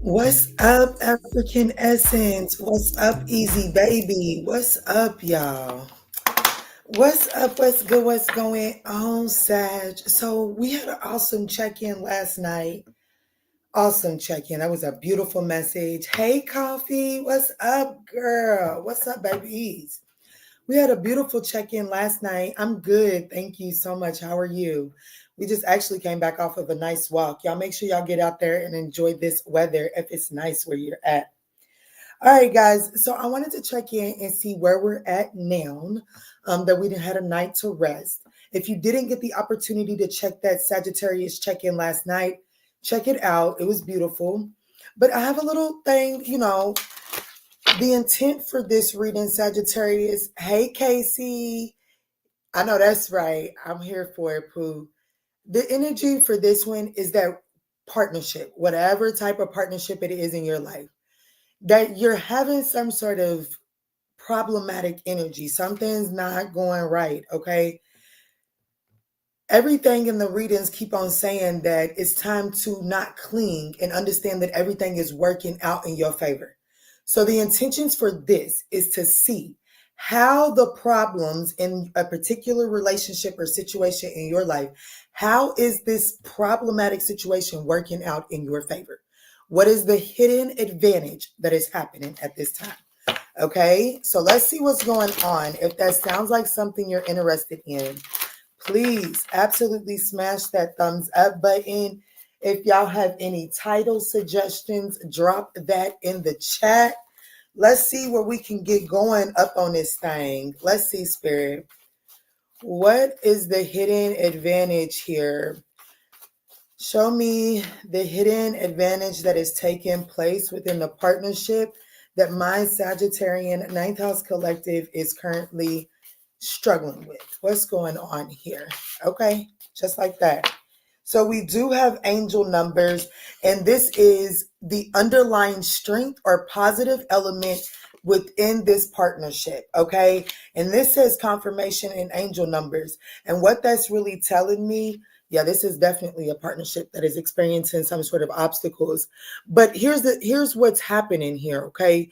What's up, African Essence? What's up, Easy Baby? What's up, y'all? What's up? What's good? What's going on, Sag? So, we had an awesome check in last night. Awesome check in. That was a beautiful message. Hey, Coffee. What's up, girl? What's up, babies? We had a beautiful check in last night. I'm good. Thank you so much. How are you? We just actually came back off of a nice walk. Y'all make sure y'all get out there and enjoy this weather if it's nice where you're at. All right, guys. So I wanted to check in and see where we're at now, that we had a night to rest. If you didn't get the opportunity to check that Sagittarius check in last night, check it out. It was beautiful. But I have a little thing, the intent for this reading, Sagittarius. Hey, Casey. I know that's right. I'm here for it, Pooh. The energy for this one is that partnership, whatever type of partnership it is in your life, that you're having some sort of problematic energy. Something's not going right, okay? Everything in the readings keep on saying that it's time to not cling and understand that everything is working out in your favor. So the intentions for this is to see how the problems in a particular relationship or situation in your life, how is this problematic situation working out in your favor? What is the hidden advantage that is happening at this time? Okay, so let's see what's going on. If that sounds like something you're interested in, please absolutely smash that thumbs up button. If y'all have any title suggestions, drop that in the chat. Let's see where we can get going up on this thing. Let's see, Spirit. What is the hidden advantage here? Show me the hidden advantage that is taking place within the partnership that my Sagittarian Ninth House Collective is currently struggling with. What's going on here? Okay, just like that. So we do have angel numbers, and this is the underlying strength or positive element within this partnership, okay? And this says confirmation in angel numbers. And what that's really telling me, yeah, this is definitely a partnership that is experiencing some sort of obstacles. But here's what's happening here, okay?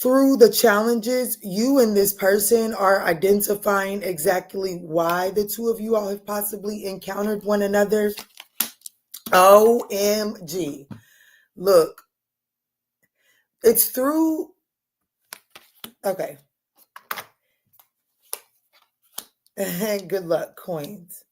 Through the challenges, you and this person are identifying exactly why the two of you all have possibly encountered one another. OMG. Look, it's through, okay. Good luck, coins.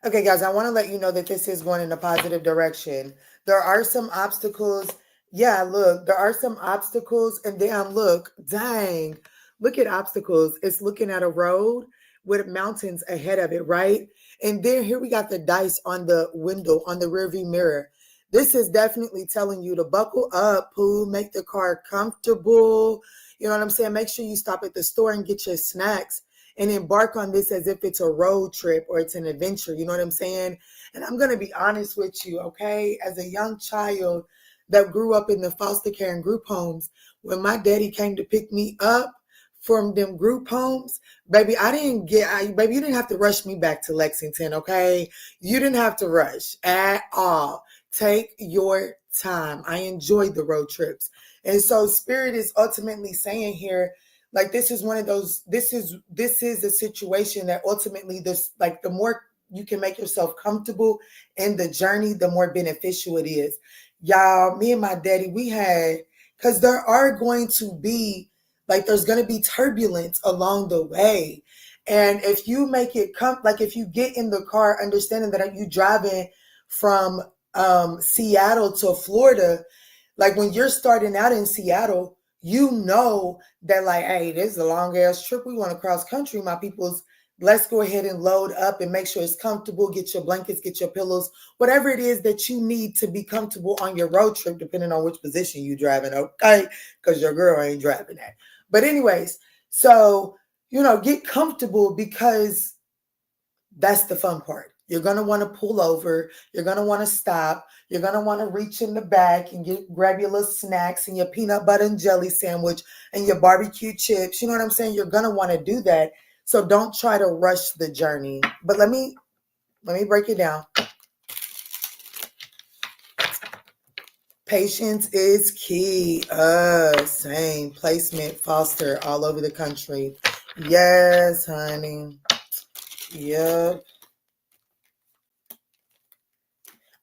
Okay, guys, I want to let you know that this is going in a positive direction. There are some obstacles. Yeah, look, there are some obstacles. And then look, dang, look at obstacles. It's looking at a road with mountains ahead of it, right? And then here we got the dice on the window, on the rearview mirror. This is definitely telling you to buckle up, Pooh, make the car comfortable. You know what I'm saying? Make sure you stop at the store and get your snacks and embark on this as if it's a road trip or it's an adventure. You know what I'm saying? And I'm going to be honest with you, okay? As a young child that grew up in the foster care and group homes, when my daddy came to pick me up from them group homes, baby, baby, you didn't have to rush me back to Lexington, okay? You didn't have to rush at all. Take your time. I enjoyed the road trips. And so Spirit is ultimately saying here, like, this is one of those, this is a situation that ultimately, this, like, the more you can make yourself comfortable in the journey, the more beneficial it is. Y'all, me and my daddy, we had, because there are going to be, like, there's going to be turbulence along the way. And if you make it like, if you get in the car, understanding that you driving from Seattle to Florida, like, when you're starting out in Seattle, you know that, like, hey, this is a long ass trip. We want to cross country, my peoples. Let's go ahead and load up and make sure it's comfortable. Get your blankets, get your pillows, whatever it is that you need to be comfortable on your road trip, depending on which position you're driving, okay? Because your girl ain't driving that. But anyways, so, get comfortable, because that's the fun part. You're going to want to pull over. You're going to want to stop. You're going to want to reach in the back and grab your little snacks and your peanut butter and jelly sandwich and your barbecue chips. You know what I'm saying? You're going to want to do that. So don't try to rush the journey. But let me break it down. Patience is key. Same placement, foster all over the country. Yes, honey. Yep.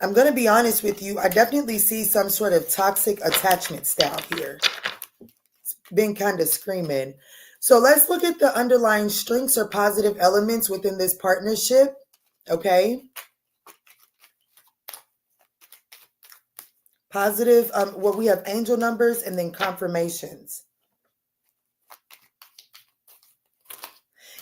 I'm going to be honest with you. I definitely see some sort of toxic attachment style here. It's been kind of screaming. So let's look at the underlying strengths or positive elements within this partnership. Okay. Positive. Well, we have angel numbers and then confirmations.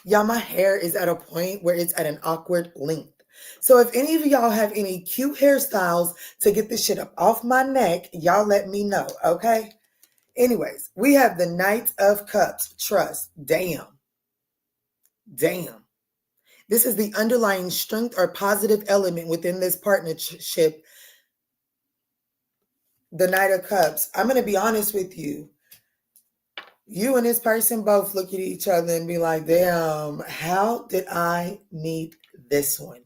Y'all, my hair is at a point where it's at an awkward length. So if any of y'all have any cute hairstyles to get this shit up off my neck, y'all let me know, okay? Anyways, we have the Knight of Cups, trust. Damn. This is the underlying strength or positive element within this partnership. The Knight of Cups. I'm going to be honest with you. You and this person both look at each other and be like, damn, how did I meet this one?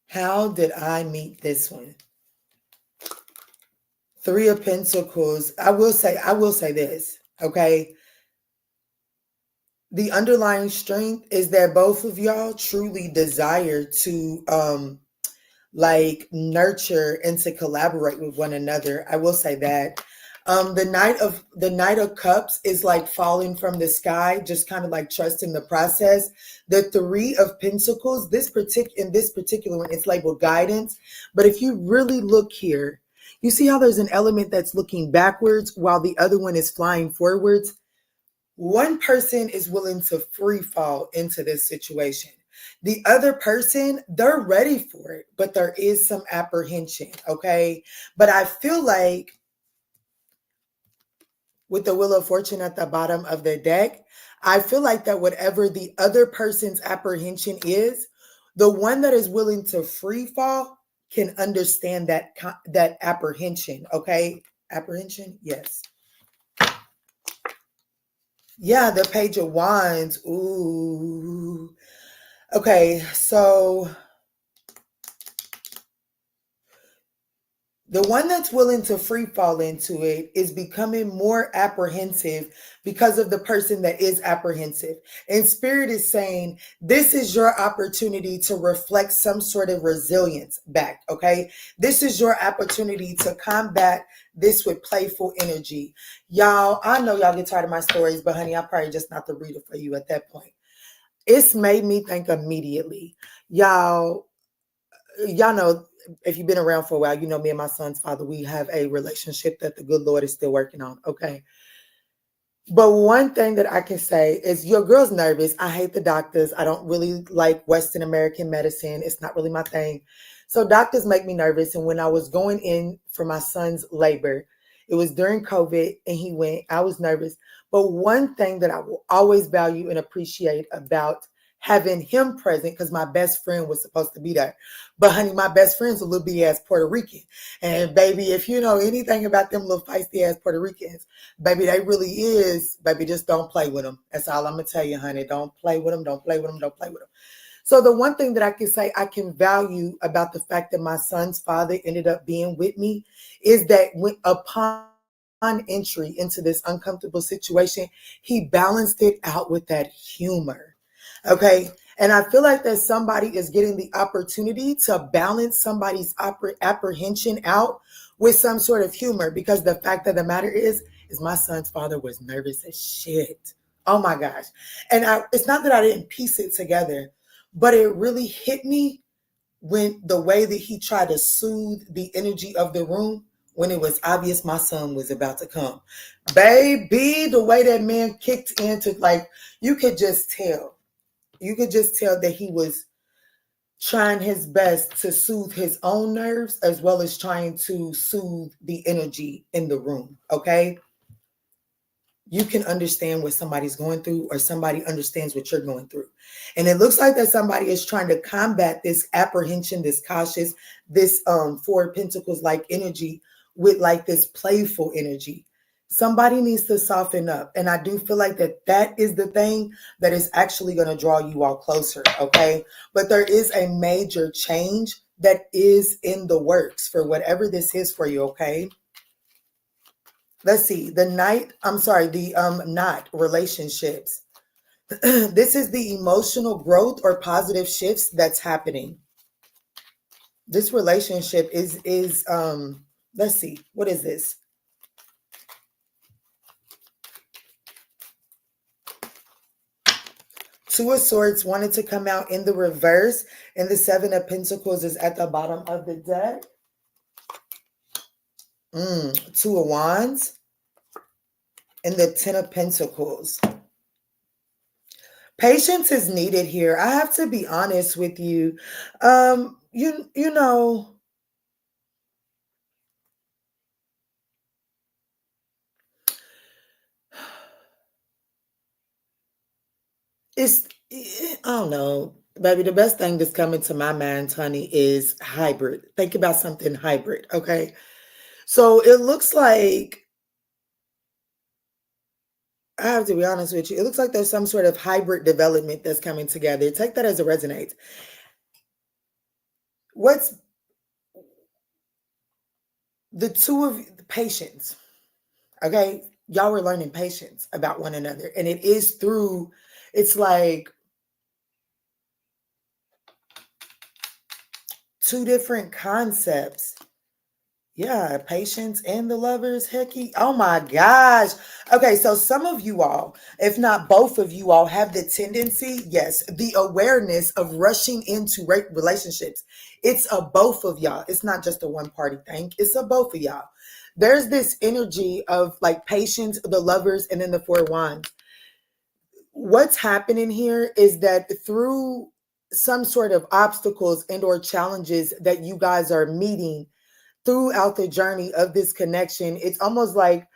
How did I meet this one? Three of Pentacles. I will say this, okay? The underlying strength is that both of y'all truly desire to nurture and to collaborate with one another. I will say that. The Knight of Cups is like falling from the sky, just kind of like trusting the process. The Three of Pentacles, in this particular one, it's labeled guidance. But if you really look here, you see how there's an element that's looking backwards while the other one is flying forwards. One person is willing to free fall into this situation. The other person, they're ready for it, but there is some apprehension, okay? But I feel like with the Wheel of Fortune at the bottom of the deck, I feel like that whatever the other person's apprehension is, the one that is willing to free fall can understand that apprehension, okay? Apprehension, yes. Yeah, the Page of Wands. Ooh. Okay, so the one that's willing to free fall into it is becoming more apprehensive because of the person that is apprehensive. And Spirit is saying, this is your opportunity to reflect some sort of resilience back, okay? This is your opportunity to combat this with playful energy. Y'all, I know y'all get tired of my stories, but honey, I'm probably just not the reader for you at that point. It's made me think immediately. Y'all know, if you've been around for a while, you know me and my son's father, we have a relationship that the good Lord is still working on, okay? But one thing that I can say is your girl's nervous. I hate the doctors. I don't really like Western American medicine. It's not really my thing. So doctors make me nervous. And when I was going in for my son's labor, it was during COVID and he went, I was nervous. But one thing that I will always value and appreciate about having him present because my best friend was supposed to be there. But honey, my best friend's a little bitty ass Puerto Rican. And baby, if you know anything about them little feisty ass Puerto Ricans, baby, they really is, baby, just don't play with them. That's all I'm going to tell you, honey. Don't play with them. Don't play with them. Don't play with them. So the one thing that I can say I can value about the fact that my son's father ended up being with me is that upon entry into this uncomfortable situation, he balanced it out with that humor. Okay. And I feel like that somebody is getting the opportunity to balance somebody's apprehension out with some sort of humor, because the fact of the matter is my son's father was nervous as shit. Oh my gosh. And it's not that I didn't piece it together, but it really hit me when the way that he tried to soothe the energy of the room when it was obvious my son was about to come. Baby, the way that man kicked into, like, you could just tell. You could just tell that he was trying his best to soothe his own nerves as well as trying to soothe the energy in the room, okay? You can understand what somebody's going through, or somebody understands what you're going through. And it looks like that somebody is trying to combat this apprehension, this cautious, this Four of Pentacles like energy with like this playful energy. Somebody needs to soften up. And I do feel like that is the thing that is actually going to draw you all closer, okay? But there is a major change that is in the works for whatever this is for you, okay? Let's see, the knot relationships. This is the emotional growth or positive shifts that's happening. This relationship is let's see, what is this? Two of Swords wanted to come out in the reverse, and the Seven of Pentacles is at the bottom of the deck. Two of Wands and the Ten of Pentacles. Patience is needed here. I have to be honest with you. You know, I don't know, baby. The best thing that's coming to my mind, honey, is hybrid. Think about something hybrid, okay? So it looks like, I have to be honest with you, it looks like there's some sort of hybrid development that's coming together. Take that as it resonates. What's the two of patience, okay? Y'all were learning patience about one another. And it is through, it's like two different concepts. Yeah, patience and the lovers, hecky. Oh my gosh. Okay, so some of you all, if not both of you all, have the tendency, yes, the awareness of rushing into relationships. It's a both of y'all. It's not just a one party thing. It's a both of y'all. There's this energy of like patience, the lovers, and then the Four of Wands. What's happening here is that through some sort of obstacles and or challenges that you guys are meeting throughout the journey of this connection, it's almost like,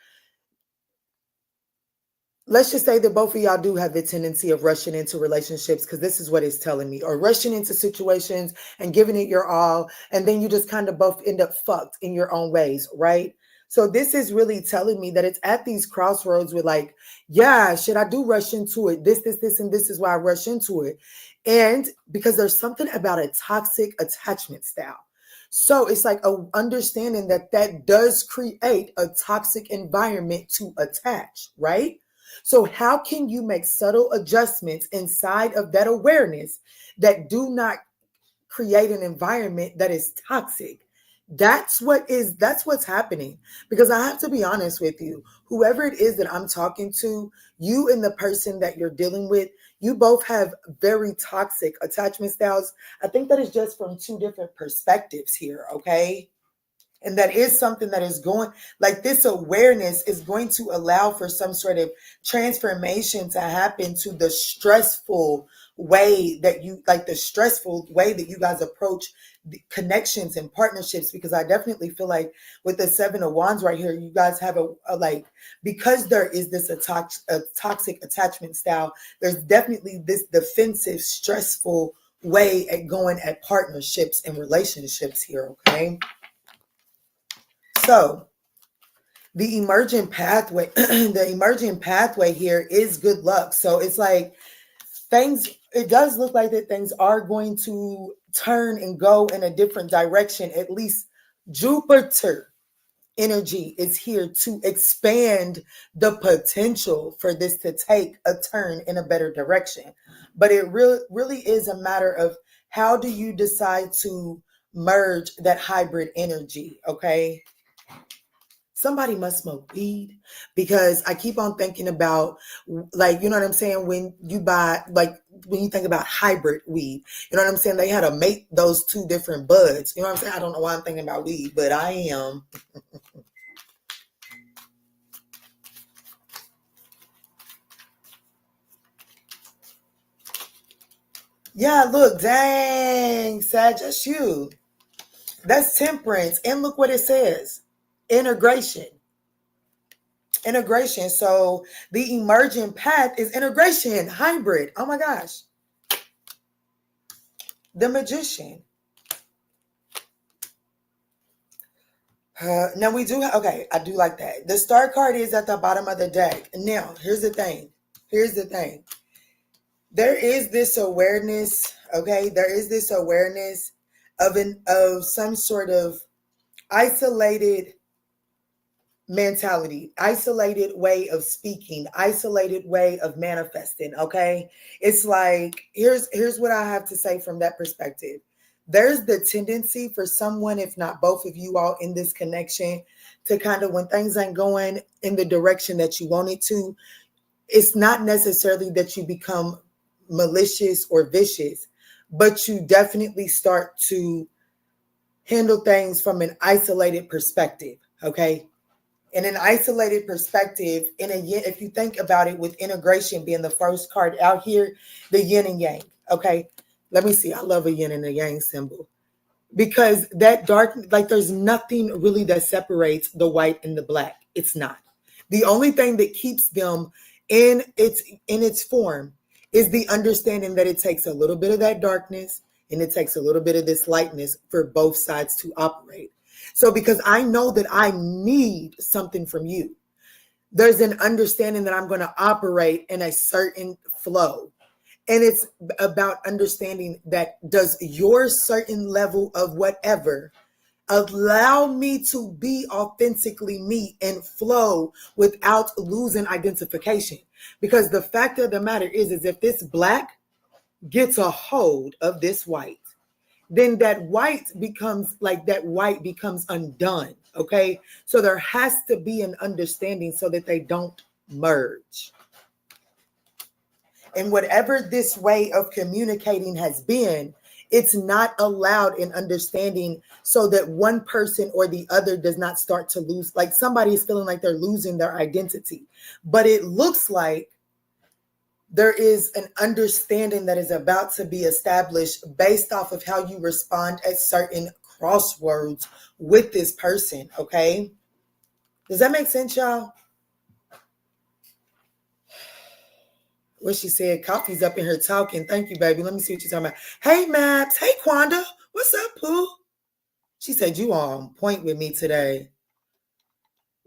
let's just say that both of y'all do have the tendency of rushing into relationships, because this is what it's telling me, or rushing into situations and giving it your all, and then you just kind of both end up fucked in your own ways, right? So this is really telling me that it's at these crossroads with like, yeah, should I do rush into it? This, and this is why I rush into it. And because there's something about a toxic attachment style. So it's like a understanding that does create a toxic environment to attach, right? So how can you make subtle adjustments inside of that awareness that do not create an environment that is toxic? That's what's happening. Because I have to be honest with you, whoever it is that I'm talking to, you and the person that you're dealing with, you both have very toxic attachment styles. I think that is just from two different perspectives here, okay? And that is something that is going, like this awareness is going to allow for some sort of transformation to happen to the stressful way that you like, the stressful way that you guys approach the connections and partnerships, because I definitely feel like with the Seven of Wands right here, you guys have a like, because there is this a toxic attachment style, there's definitely this defensive, stressful way at going at partnerships and relationships here, okay? So the emergent pathway, the emergent pathway here is good luck. So it's like things, it does look like that things are going to turn and go in a different direction. At least Jupiter energy is here to expand the potential for this to take a turn in a better direction. But it really is a matter of how do you decide to merge that hybrid energy, okay? Somebody must smoke weed, because I keep on thinking about, like, you know what I'm saying? When you buy, like, when you think about hybrid weed, you know what I'm saying? They had to make those two different buds. You know what I'm saying? I don't know why I'm thinking about weed, but I am. Yeah, look, dang, Sag, that's you. That's temperance. And look what it says. Integration. Integration. So the emergent path is integration, hybrid. Oh my gosh. The Magician. Now we do have, okay, I do like that. The star card is at the bottom of the deck. Now, here's the thing. Here's the thing. There is this awareness, okay? There is this awareness of some sort of isolated mentality, isolated way of speaking, isolated way of manifesting, okay? It's like, here's what I have to say from that perspective. There's the tendency for someone, if not both of you all in this connection, to kind of, when things ain't going in the direction that you want it to, it's not necessarily that you become malicious or vicious, but you definitely start to handle things from an isolated perspective, okay? In an isolated perspective, if you think about it, with integration being the first card out here, the yin and yang, okay? Let me see. I love a yin and a yang symbol, because that dark, like, there's nothing really that separates the white and the black. It's not. The only thing that keeps them in its form is the understanding that it takes a little bit of that darkness and it takes a little bit of this lightness for both sides to operate. So because I know that I need something from you, there's an understanding that I'm going to operate in a certain flow. And it's about understanding that, does your certain level of whatever allow me to be authentically me and flow without losing identification? Because the fact of the matter is if this black gets a hold of this white, then that white becomes undone. Okay. So there has to be an understanding so that they don't merge. And whatever this way of communicating has been, it's not allowed in understanding, so that one person or the other does not start to lose, like somebody is feeling like they're losing their identity. But it looks like there is an understanding that is about to be established based off of how you respond at certain crossroads with this person, okay? Does that make sense, y'all? What she said, Coffee's up in here talking. Thank you, baby. Let me see what you're talking about. Hey, Maps. Hey, Quanda. What's up, Pooh? She said, you are on point with me today.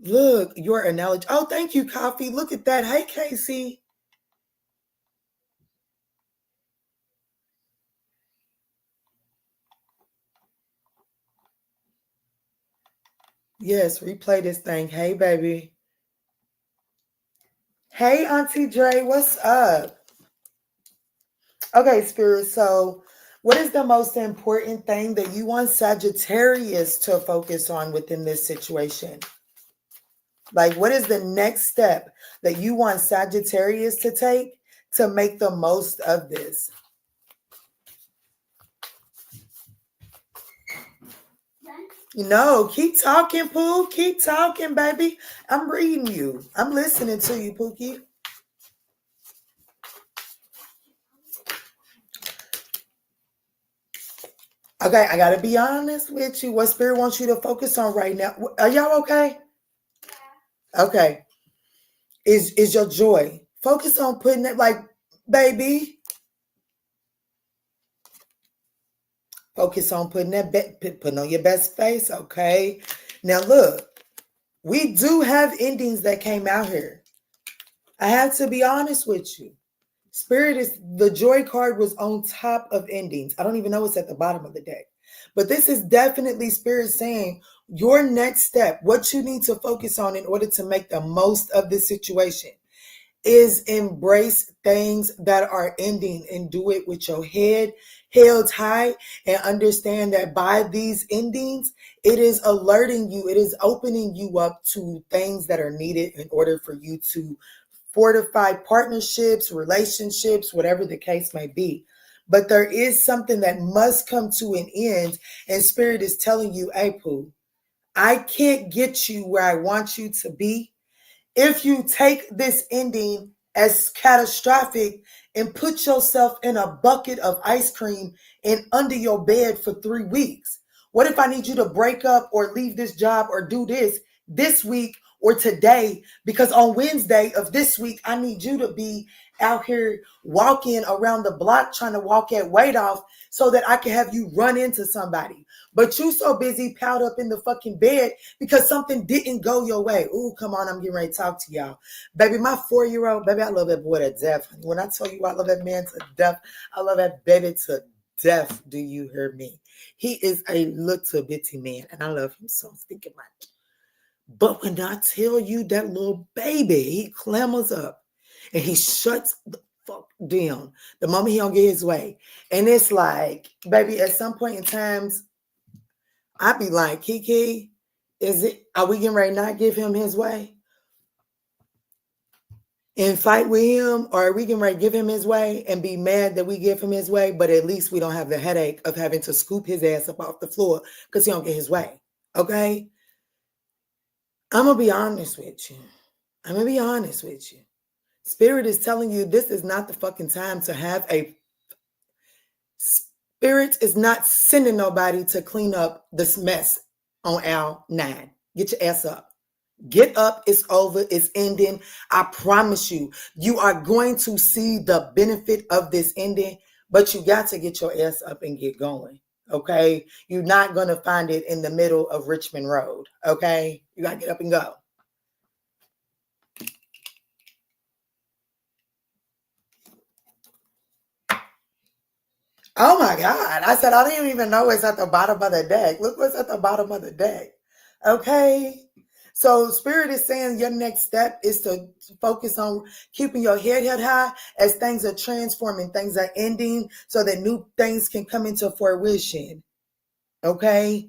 Look, your analogy. Oh, thank you, Coffee. Look at that. Hey, Casey. Yes, replay this thing. Hey, baby. Hey, Auntie Dre. What's up? Okay, Spirit. So what is the most important thing that you want Sagittarius to focus on within this situation? Like, what is the next step that you want Sagittarius to take to make the most of this? No, keep talking, Pooh. Keep talking, baby. I'm reading you. I'm listening to you, Pookie. Okay, I gotta be honest with you. What Spirit wants you to focus on right now? Are y'all okay? Yeah. Okay. Is your joy. Focus on putting it like, baby. Focus on putting on your best face, okay? Now look, we do have endings that came out here. I have to be honest with you. Spirit is the joy card was on top of endings. I don't even know what's at the bottom of the deck. But this is definitely Spirit saying your next step, what you need to focus on in order to make the most of this situation is embrace things that are ending and do it with your head held high and understand that by these endings, it is alerting you, it is opening you up to things that are needed in order for you to fortify partnerships, relationships, whatever the case may be. But there is something that must come to an end, and Spirit is telling you, hey, Pooh, I can't get you where I want you to be if you take this ending as catastrophic and put yourself in a bucket of ice cream and under your bed for 3 weeks. What if I need you to break up or leave this job or do this week or today? Because on Wednesday of this week, I need you to be out here walking around the block trying to walk that weight off so that I can have you run into somebody. But you so busy piled up in the fucking bed because something didn't go your way. Ooh, come on, I'm getting ready to talk to y'all. Baby, my 4-year-old, baby, I love that boy to death. When I tell you I love that man to death, I love that baby to death. Do you hear me? He is a little bitty man, and I love him so stinking much. But when I tell you that little baby, he clammers up and he shuts the fuck down the moment he don't get his way. And it's like, baby, at some point in times, I'd be like, Kiki, are we getting ready to not give him his way and fight with him? Or are we getting ready to give him his way and be mad that we give him his way, but at least we don't have the headache of having to scoop his ass up off the floor because he don't get his way, okay? I'm going to be honest with you. Spirit is telling you this is not the fucking time to have Spirit is not sending nobody to clean up this mess on aisle 9. Get your ass up. Get up. It's over. It's ending. I promise you, you are going to see the benefit of this ending, but you got to get your ass up and get going. Okay? You're not going to find it in the middle of Richmond Road. Okay? You got to get up and go. Oh my God. I said, I didn't even know it's at the bottom of the deck. Look what's at the bottom of the deck. Okay. So Spirit is saying your next step is to focus on keeping your head held high as things are transforming, things are ending so that new things can come into fruition. Okay.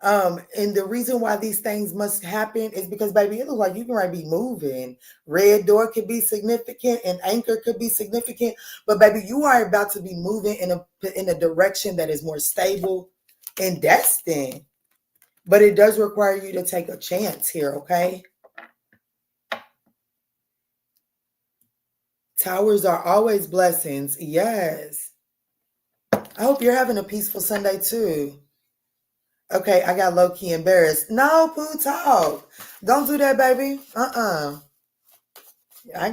And the reason why these things must happen is because, baby, it looks like you can be moving. Red door could be significant and anchor could be significant, but baby, you are about to be moving in a direction that is more stable and destined. But it does require you to take a chance here, okay? Towers are always blessings. Yes. I hope you're having a peaceful Sunday too. Okay, I got low-key embarrassed. No, Pooh, talk. Don't do that, baby. I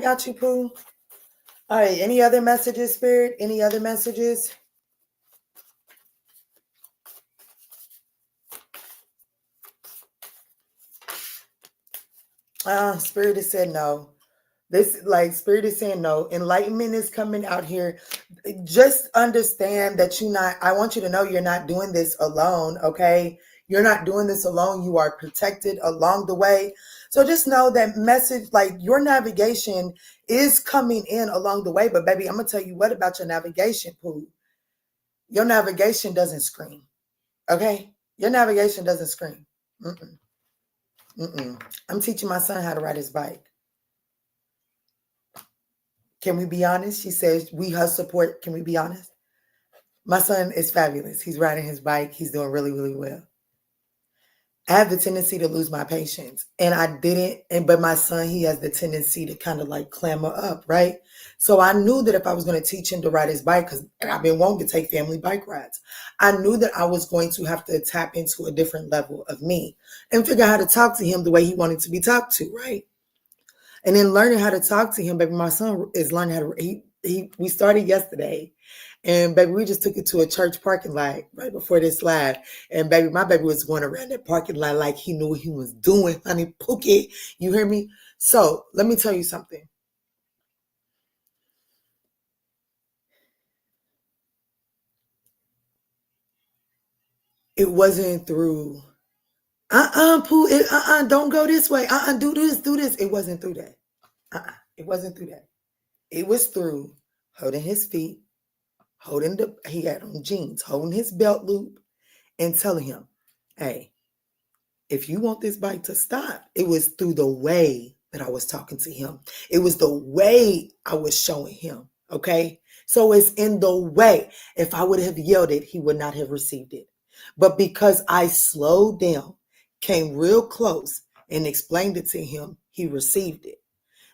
got you, Pooh. All right, any other messages, Spirit? Any other messages? Spirit has said no. Spirit is saying no. Enlightenment is coming out here. Just understand that I want you to know you're not doing this alone, okay? You're not doing this alone. You are protected along the way. So just know that message, like your navigation is coming in along the way. But baby, I'm going to tell you what about your navigation, Pooh. Your navigation doesn't scream, okay? Your navigation doesn't scream. I'm teaching my son how to ride his bike. Can we be honest? She says, we her support. Can we be honest? My son is fabulous. He's riding his bike. He's doing really, really well. I have the tendency to lose my patience, and I didn't. But my son, he has the tendency to kind of like clamor up, right? So I knew that if I was going to teach him to ride his bike, because I've been wanting to take family bike rides, I knew that I was going to have to tap into a different level of me and figure out how to talk to him the way he wanted to be talked to, right? And then learning how to talk to him, baby, my son is learning how to, we started yesterday. And baby, we just took it to a church parking lot right before this live. And baby, my baby was going around that parking lot like he knew what he was doing. Honey, Pookie, you hear me? So let me tell you something. It wasn't through, Pooh, don't go this way. Do this. It wasn't through that. It wasn't through that. It was through holding his feet, he had on jeans, holding his belt loop and telling him, hey, if you want this bike to stop, it was through the way that I was talking to him. It was the way I was showing him. Okay. So it's in the way. If I would have yelled it, he would not have received it. But because I slowed down, came real close and explained it to him, he received it.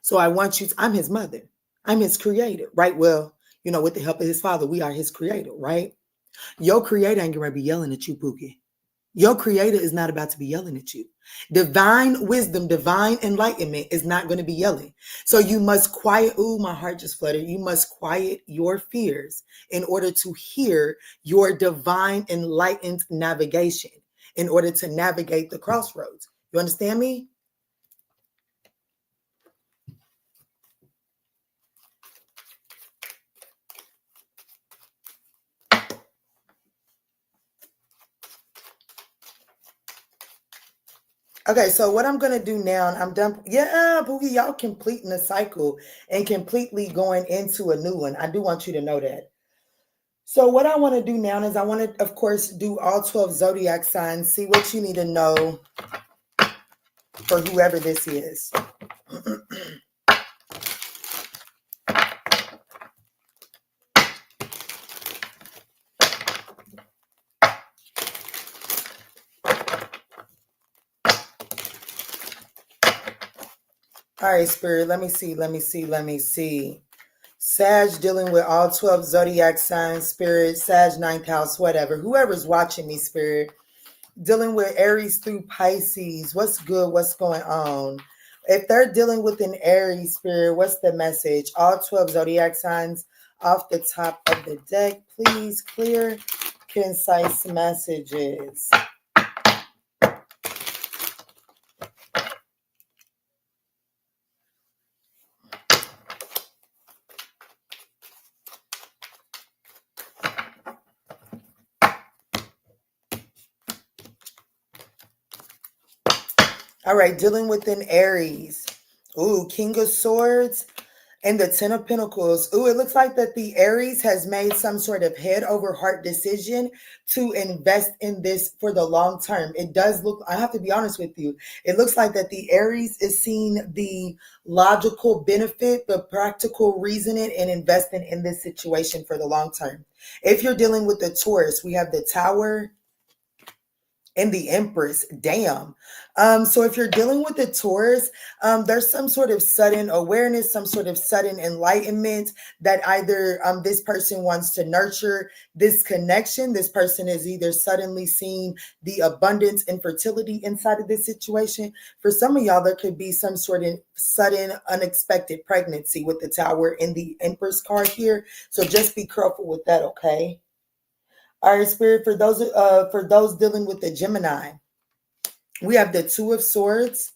So I want you to, I'm his mother. I'm his creator, right? Well, with the help of his father, we are his creator, right? Your creator ain't going to be yelling at you, Pookie. Your creator is not about to be yelling at you. Divine wisdom, divine enlightenment is not going to be yelling. So you must quiet. Ooh, my heart just fluttered. You must quiet your fears in order to hear your divine enlightened navigation, in order to navigate the crossroads. You understand me? Okay, so what I'm going to do now, and I'm done. Yeah, Boogie, y'all completing the cycle and completely going into a new one. I do want you to know that. So what I want to do now is I want to, of course, do all 12 zodiac signs, see what you need to know for whoever this is. All right, Spirit, let me see. Sag dealing with all 12 zodiac signs, Spirit, Sag 9th house, whatever. Whoever's watching me, Spirit, dealing with Aries through Pisces. What's good? What's going on? If they're dealing with an Aries, Spirit, what's the message? All 12 zodiac signs off the top of the deck. Please, clear, concise messages. All right, dealing with an Aries. Ooh, King of Swords and the 10 of Pentacles. Ooh, it looks like that the Aries has made some sort of head over heart decision to invest in this for the long term. It does look, I have to be honest with you, it looks like that the Aries is seeing the logical benefit, the practical reasoning, and investing in this situation for the long term. If you're dealing with the Taurus, we have the Tower and the Empress. Damn. So if you're dealing with the Taurus, there's some sort of sudden awareness, some sort of sudden enlightenment that either this person wants to nurture this connection. This person is either suddenly seeing the abundance and fertility inside of this situation. For some of y'all, there could be some sort of sudden unexpected pregnancy with the Tower and the Empress card here. So just be careful with that, okay? All right, Spirit, for those dealing with the Gemini, we have the Two of Swords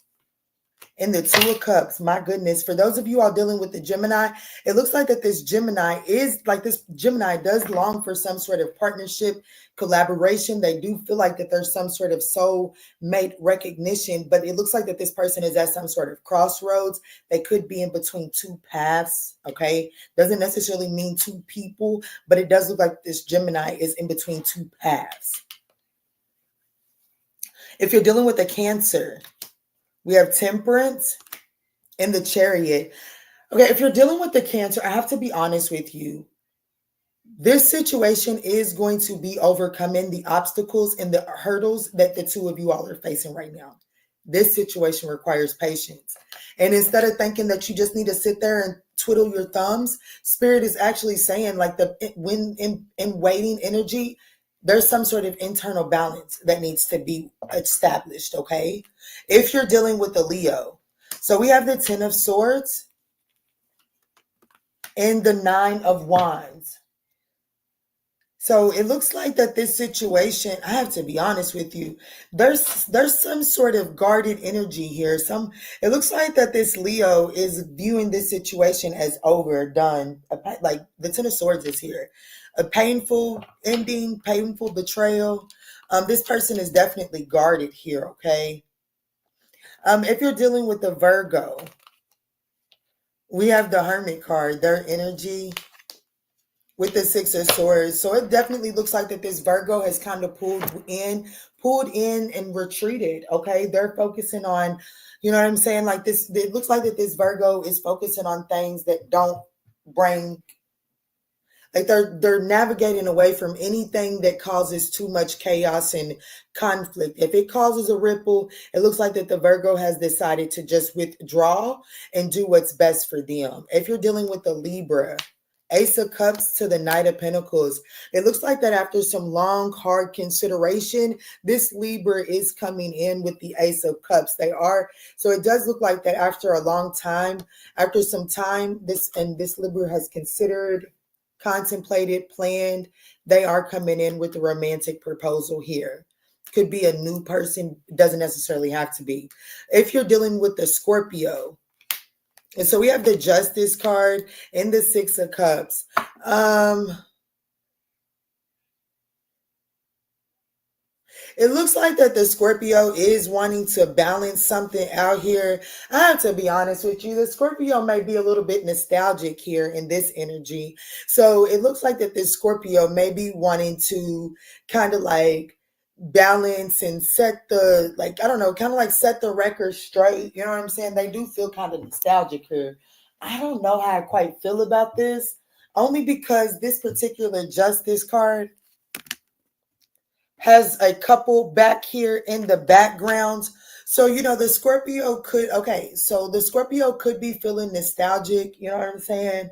and the Two of Cups. My goodness. For those of you all dealing with the Gemini, it looks like that this Gemini does long for some sort of partnership, collaboration. They do feel like that there's some sort of soul mate recognition, but it looks like that this person is at some sort of crossroads. They could be in between two paths. Okay. Doesn't necessarily mean two people, but it does look like this Gemini is in between two paths. If you're dealing with a Cancer, we have Temperance and the Chariot. Okay, if you're dealing with the Cancer, I have to be honest with you. This situation is going to be overcoming the obstacles and the hurdles that the two of you all are facing right now. This situation requires patience. And instead of thinking that you just need to sit there and twiddle your thumbs, Spirit is actually saying, like, when in waiting energy, there's some sort of internal balance that needs to be established, okay? If you're dealing with a Leo. So we have the 10 of Swords and the 9 of Wands. So it looks like that this situation, I have to be honest with you, there's some sort of guarded energy here. It looks like that this Leo is viewing this situation as overdone. Like the 10 of Swords is here. A painful ending, painful betrayal. This person is definitely guarded here, okay? If you're dealing with a Virgo, we have the Hermit card, their energy with the 6 of Swords. So it definitely looks like that this Virgo has kind of pulled in and retreated. Okay. They're focusing on, you know what I'm saying? Like this, it looks like that this Virgo is focusing on things that don't bring, like they're navigating away from anything that causes too much chaos and conflict. If it causes a ripple, it looks like that the Virgo has decided to just withdraw and do what's best for them. If you're dealing with the Libra, Ace of Cups to the Knight of Pentacles. It looks like that after some long, hard consideration, this Libra is coming in with the Ace of Cups. So it does look like that after a long time, after some time, this Libra has considered, contemplated, planned. They are coming in with a romantic proposal here. Could be a new person, doesn't necessarily have to be. If you're dealing with the Scorpio, and so we have the Justice card and the 6 of Cups. It looks like that the Scorpio is wanting to balance something out here. I have to be honest with you. The Scorpio may be a little bit nostalgic here in this energy. So it looks like that this Scorpio may be wanting to kind of like balance and set the, like, I don't know, kind of like set the record straight. You know what I'm saying? They do feel kind of nostalgic here. I don't know how I quite feel about this, only because this particular Justice card has a couple back here in the background. So, you know, the Scorpio could be feeling nostalgic, you know what I'm saying?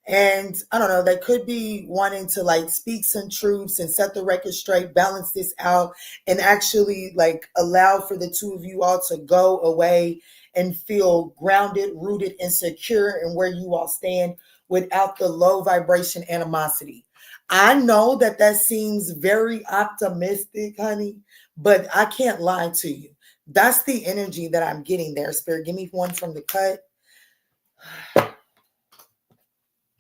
And I don't know, they could be wanting to like speak some truths and set the record straight, balance this out, and actually like allow for the two of you all to go away and feel grounded, rooted, and secure in where you all stand without the low vibration animosity. I know that that seems very optimistic, honey, but I can't lie to you. That's the energy that I'm getting there, Spirit. Give me one from the cut.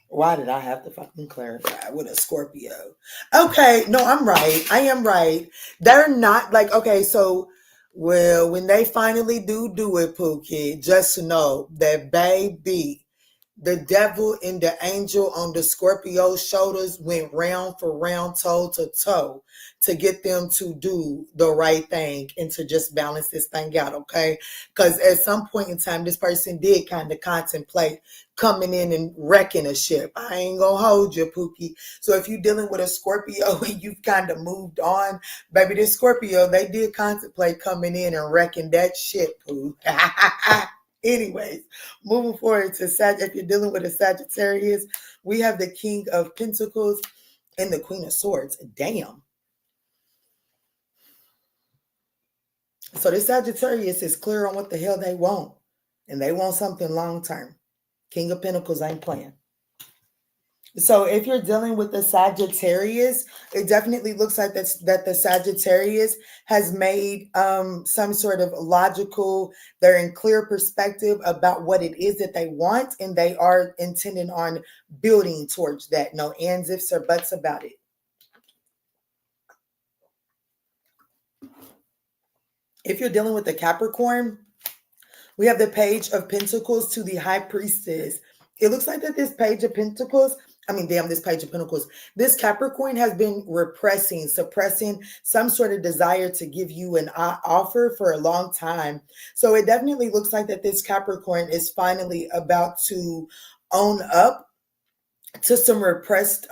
Why did I have to fucking clarify with a Scorpio? Okay, no, I'm right. I am right. They're not like, okay, so, well, when they finally do it, Pookie, just know that, baby, the devil and the angel on the Scorpio's shoulders went round for round, toe to toe, to get them to do the right thing and to just balance this thing out, okay? Because at some point in time, this person did kind of contemplate coming in and wrecking a ship. I ain't gonna hold you, Pookie. So if you're dealing with a Scorpio and you've kind of moved on, baby, this Scorpio, they did contemplate coming in and wrecking that ship, Pooh. Anyways, moving forward to if you're dealing with a Sagittarius, we have the King of Pentacles and the Queen of Swords. Damn. So this Sagittarius is clear on what the hell they want. And they want something long term. King of Pentacles ain't playing. So if you're dealing with the Sagittarius, it definitely looks like that the Sagittarius has made some sort of logical, they're in clear perspective about what it is that they want, and they are intending on building towards that. No ands, ifs, or buts about it. If you're dealing with the Capricorn, we have the Page of Pentacles to the High Priestess. It looks like that this Page of Pentacles, this Page of Pentacles, this Capricorn has been suppressing some sort of desire to give you an offer for a long time. So it definitely looks like that this Capricorn is finally about to own up to some repressed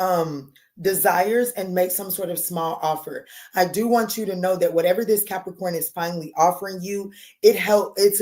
desires and make some sort of small offer. I do want you to know that whatever this Capricorn is finally offering you, they're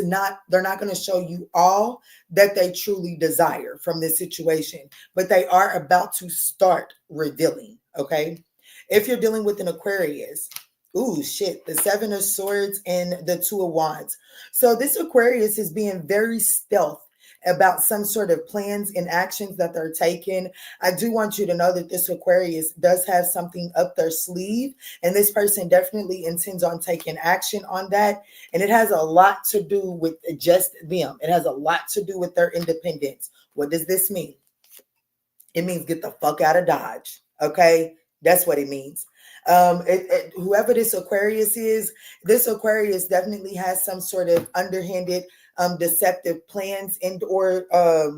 not going to show you all that they truly desire from this situation, but they are about to start revealing, okay? If you're dealing with an Aquarius, ooh, shit, the Seven of Swords and the Two of Wands. So this Aquarius is being very stealth about some sort of plans and actions that they're taking. I do want you to know that this Aquarius does have something up their sleeve, and this person definitely intends on taking action on that. And it has a lot to do with just them. It has a lot to do with their independence. What does this mean? It means get the fuck out of Dodge. Okay? That's what it means. Whoever this Aquarius is, this Aquarius definitely has some sort of underhanded deceptive plans and or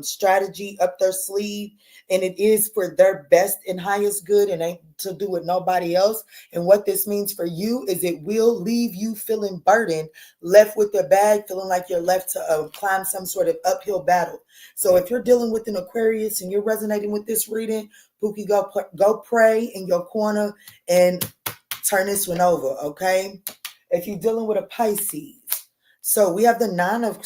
strategy up their sleeve, and it is for their best and highest good and ain't to do with nobody else. And what this means for you is it will leave you feeling burdened, left with the bag, feeling like you're left to climb some sort of uphill battle. So if you're dealing with an Aquarius and you're resonating with this reading, Pookie, go pray in your corner and turn this one over, okay? If you're dealing with a Pisces, so we have the Nine of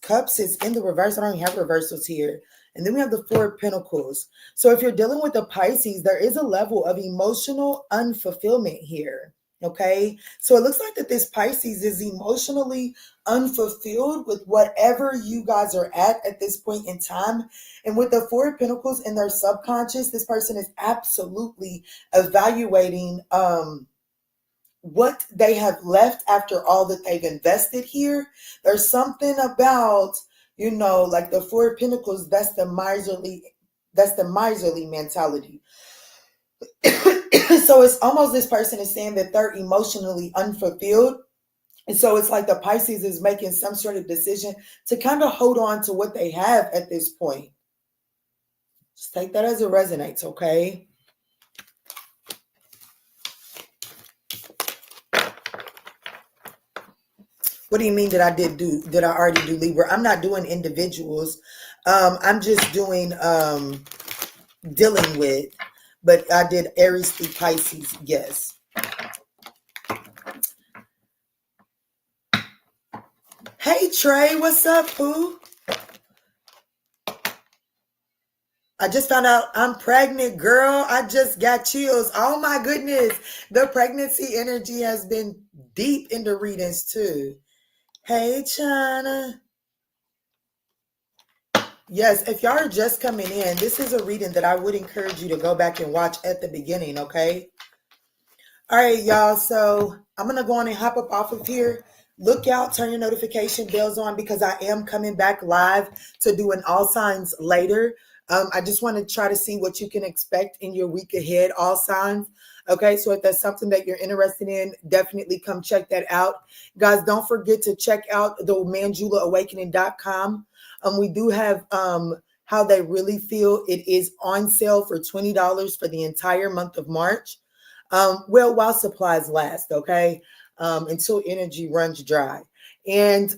Cups is in the reverse. I don't even have reversals here. And then we have the Four of Pentacles. So if you're dealing with a Pisces, there is a level of emotional unfulfillment here. Okay. So it looks like that this Pisces is emotionally unfulfilled with whatever you guys are at this point in time. And with the Four of Pentacles in their subconscious, this person is absolutely evaluating, what they have left after all that they've invested here. There's something about, like the Four of Pentacles, that's the miserly mentality. So it's almost this person is saying that they're emotionally unfulfilled. And so it's like the Pisces is making some sort of decision to kind of hold on to what they have at this point. Just take that as it resonates, okay? What do you mean that I already do Libra? I'm not doing individuals. I'm just doing dealing with, but I did Aries through Pisces, yes. Hey Trey, what's up, Pooh? I just found out I'm pregnant, girl. I just got chills. Oh my goodness. The pregnancy energy has been deep in the readings too. Hey, China. Yes, if y'all are just coming in, this is a reading that I would encourage you to go back and watch at the beginning, okay? All right, y'all. So I'm going to go on and hop up off of here. Look out, turn your notification bells on because I am coming back live to do an all signs later. I just want to try to see what you can expect in your week ahead, all signs. Okay, so if that's something that you're interested in, definitely come check that out. Guys, don't forget to check out the ManjulaAwakening.com. We do have How They Really Feel. It is on sale for $20 for the entire month of March. Well, while supplies last, okay, until energy runs dry. And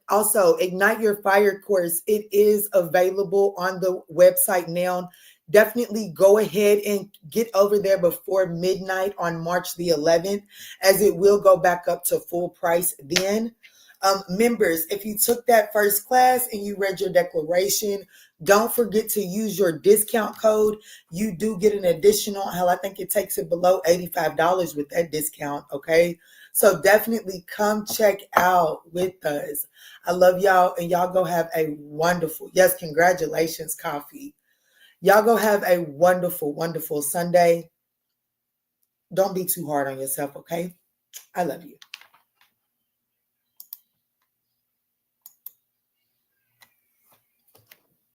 also, Ignite Your Fire course, it is available on the website now. Definitely go ahead and get over there before midnight on March the 11th, as it will go back up to full price then. Members, if you took that first class and you read your declaration, don't forget to use your discount code. You do get an additional, hell, I think it takes it below $85 with that discount, okay? So definitely come check out with us. I love y'all, and y'all go have a wonderful, yes, congratulations, Coffee. Y'all go have a wonderful, wonderful Sunday. Don't be too hard on yourself, okay? I love you.